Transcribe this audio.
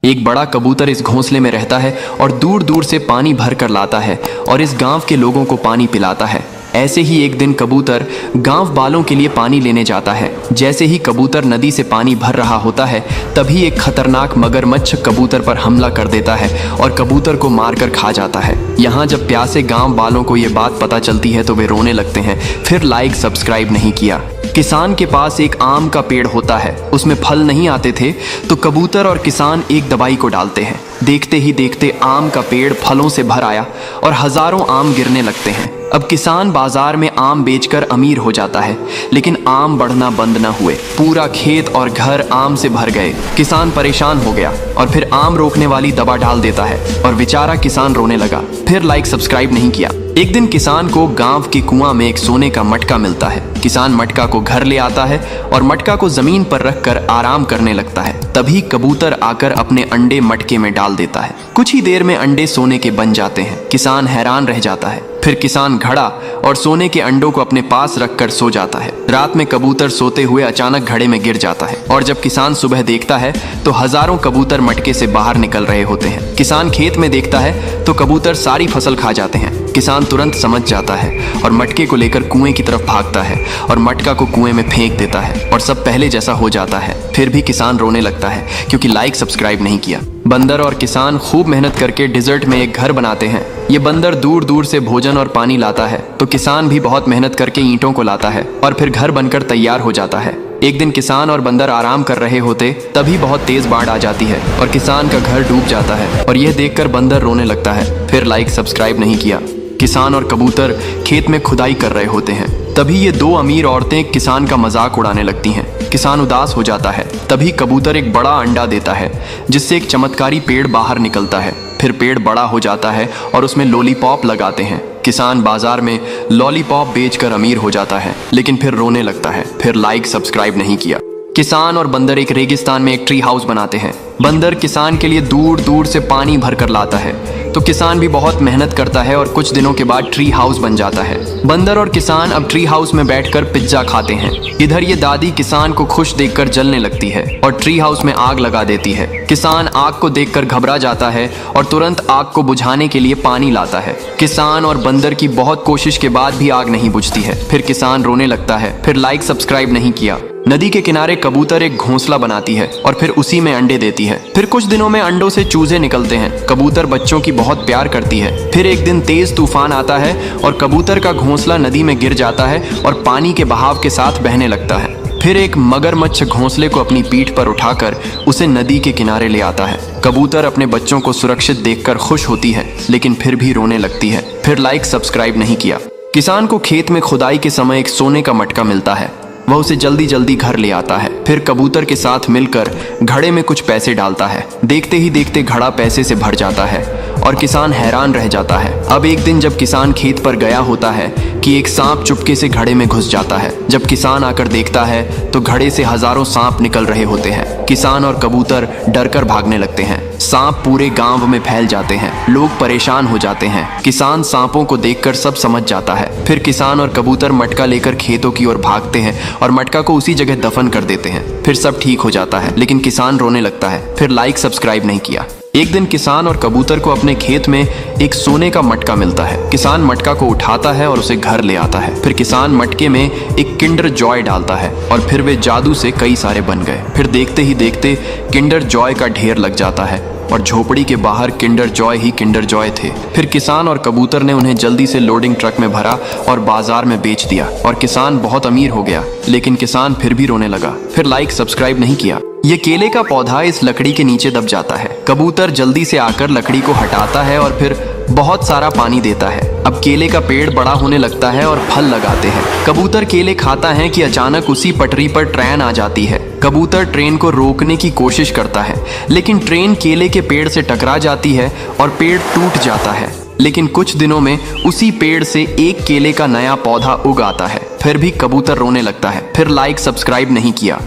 एक बड़ा कबूतर इस घोंसले में रहता है और दूर दूर से पानी भर कर लाता है और इस गांव के लोगों को पानी पिलाता है। ऐसे ही एक दिन कबूतर गांव वालों के लिए पानी लेने जाता है। जैसे ही कबूतर नदी से पानी भर रहा होता है तभी एक खतरनाक मगरमच्छ कबूतर पर हमला कर देता है और कबूतर को मारकर खा जाता है। यहाँ जब प्यासे गांव वालों को ये बात पता चलती है तो वे रोने लगते हैं। फिर लाइक सब्सक्राइब नहीं किया। किसान के पास एक आम का पेड़ होता है, उसमें फल नहीं आते थे तो कबूतर और किसान एक दवाई को डालते हैं। देखते ही देखते आम का पेड़ फलों से भर आया और हजारों आम गिरने लगते हैं। अब किसान बाजार में आम बेचकर अमीर हो जाता है, लेकिन आम बढ़ना बंद न हुए। पूरा खेत और घर आम से भर गए। किसान परेशान हो गया और फिर आम रोकने वाली दवा डाल देता है और बेचारा किसान रोने लगा। फिर लाइक सब्सक्राइब नहीं किया। एक दिन किसान को गांव के कुआं में एक सोने का मटका मिलता है। किसान मटका को घर ले आता है और मटका को जमीन पर रखकर आराम करने लगता है। तभी कबूतर आकर अपने अंडे मटके में डाल देता है। कुछ ही देर में अंडे सोने के बन जाते हैं। किसान हैरान रह जाता है। फिर किसान घड़ा और सोने के अंडों को अपने पास रखकर सो जाता है। रात में कबूतर सोते हुए अचानक घड़े में गिर जाता है और जब किसान सुबह देखता है तो हजारों कबूतर मटके से बाहर निकल रहे होते हैं। किसान खेत में देखता है तो कबूतर सारी फसल खा जाते हैं। किसान तुरंत समझ जाता है और मटके को लेकर कुएं की तरफ भागता है और मटका को कुएं में फेंक देता है और सब पहले जैसा हो जाता है। फिर भी किसान रोने लगता है क्योंकि लाइक सब्सक्राइब नहीं किया। बंदर और किसान खूब मेहनत करके डिजर्ट में एक घर बनाते हैं। ये बंदर दूर दूर से भोजन और पानी लाता है तो किसान भी बहुत मेहनत करके ईंटों को लाता है और फिर घर बनकर तैयार हो जाता है। एक दिन किसान और बंदर आराम कर रहे होते तभी बहुत तेज बाढ़ आ जाती है और किसान का घर डूब जाता है और यह देखकर बंदर रोने लगता है। फिर लाइक सब्सक्राइब नहीं किया। किसान और कबूतर खेत में खुदाई कर रहे होते हैं। तभी ये दो अमीर औरतें किसान का मजाक उड़ाने लगती हैं। किसान उदास हो जाता है। तभी कबूतर एक बड़ा अंडा देता है जिससे एक चमत्कारी पेड़ बाहर निकलता है। फिर पेड़ बड़ा हो जाता है और उसमें लॉलीपॉप लगाते हैं। किसान बाजार में लॉलीपॉप बेचकर अमीर हो जाता है, लेकिन फिर रोने लगता है। फिर लाइक सब्सक्राइब नहीं किया। किसान और बंदर एक रेगिस्तान में एक ट्री हाउस बनाते हैं। बंदर किसान के लिए दूर दूर से पानी भर कर लाता है तो किसान भी बहुत मेहनत करता है और कुछ दिनों के बाद ट्री हाउस बन जाता है। बंदर और किसान अब ट्री हाउस में बैठकर पिज्जा खाते हैं। इधर ये दादी किसान को खुश देखकर जलने लगती है और ट्री हाउस में आग लगा देती है। किसान आग को देखकर घबरा जाता है और तुरंत आग को बुझाने के लिए पानी लाता है। किसान और बंदर की बहुत कोशिश के बाद भी आग नहीं बुझती है। फिर किसान रोने लगता है। फिर लाइक सब्सक्राइब नहीं किया। नदी के किनारे कबूतर एक घोंसला बनाती है और फिर उसी में अंडे देती है। फिर कुछ दिनों में अंडों से चूजे निकलते हैं। कबूतर बच्चों की बहुत प्यार करती है। फिर एक दिन तेज तूफान आता है और कबूतर का घोंसला नदी में गिर जाता है और पानी के बहाव के साथ बहने लगता है। फिर एक मगरमच्छ घोंसले को अपनी पीठ पर उठाकर उसे नदी के किनारे ले आता है। कबूतर अपने बच्चों को सुरक्षित देखकर खुश होती है, लेकिन फिर भी रोने लगती है। फिर लाइक सब्सक्राइब नहीं किया। किसान को खेत में खुदाई के समय एक सोने का मटका मिलता है। वह उसे जल्दी जल्दी घर ले आता है। फिर कबूतर के साथ मिलकर घड़े में कुछ पैसे डालता है। देखते ही देखते घड़ा पैसे से भर जाता है और किसान हैरान रह जाता है। अब एक दिन जब किसान खेत पर गया होता है कि एक सांप चुपके से घड़े में घुस जाता है। जब किसान आकर देखता है तो घड़े से हजारों सांप निकल रहे होते हैं। किसान और कबूतर डरकर भागने लगते हैं। सांप पूरे गांव में फैल जाते हैं। लोग परेशान हो जाते हैं। किसान सांपों को देखकर सब समझ जाता है। फिर किसान और कबूतर मटका लेकर खेतों की ओर भागते हैं और मटका को उसी जगह दफन कर देते हैं। फिर सब ठीक हो जाता है, लेकिन किसान रोने लगता है। फिर लाइक सब्सक्राइब नहीं किया। एक दिन किसान और कबूतर को अपने खेत में एक सोने का मटका मिलता है। किसान मटका को उठाता है और उसे घर ले आता है। फिर किसान मटके में एक किंडर जॉय डालता है और फिर वे जादू से कई सारे बन गए। फिर देखते ही देखते किंडर जॉय का ढेर लग जाता है और झोपड़ी के बाहर Kinder joy he Kinder Joy थे। फिर किसान और कबूतर ने उन्हें जल्दी से लोडिंग ट्रक में भरा और बाजार में बेच दिया और किसान बहुत अमीर हो गया, लेकिन किसान फिर भी रोने लगा। फिर लाइक सब्सक्राइब नहीं किया। ये केले का पौधा इस लकड़ी के नीचे दब जाता है। कबूतर जल्दी से आकर लकड़ी को हटाता है और फिर बहुत सारा पानी देता है। अब केले का पेड़ बड़ा होने लगता है और फल लगाते हैं। कबूतर केले खाता है कि अचानक उसी पटरी पर ट्रेन आ जाती है। कबूतर ट्रेन को रोकने की कोशिश करता है, लेकिन ट्रेन केले के पेड़ से टकरा जाती है और पेड़ टूट जाता है। लेकिन कुछ दिनों में उसी पेड़ से एक केले का नया पौधा उग आता है। फिर भी कबूतर रोने लगता है। फिर लाइक सब्सक्राइब नहीं किया।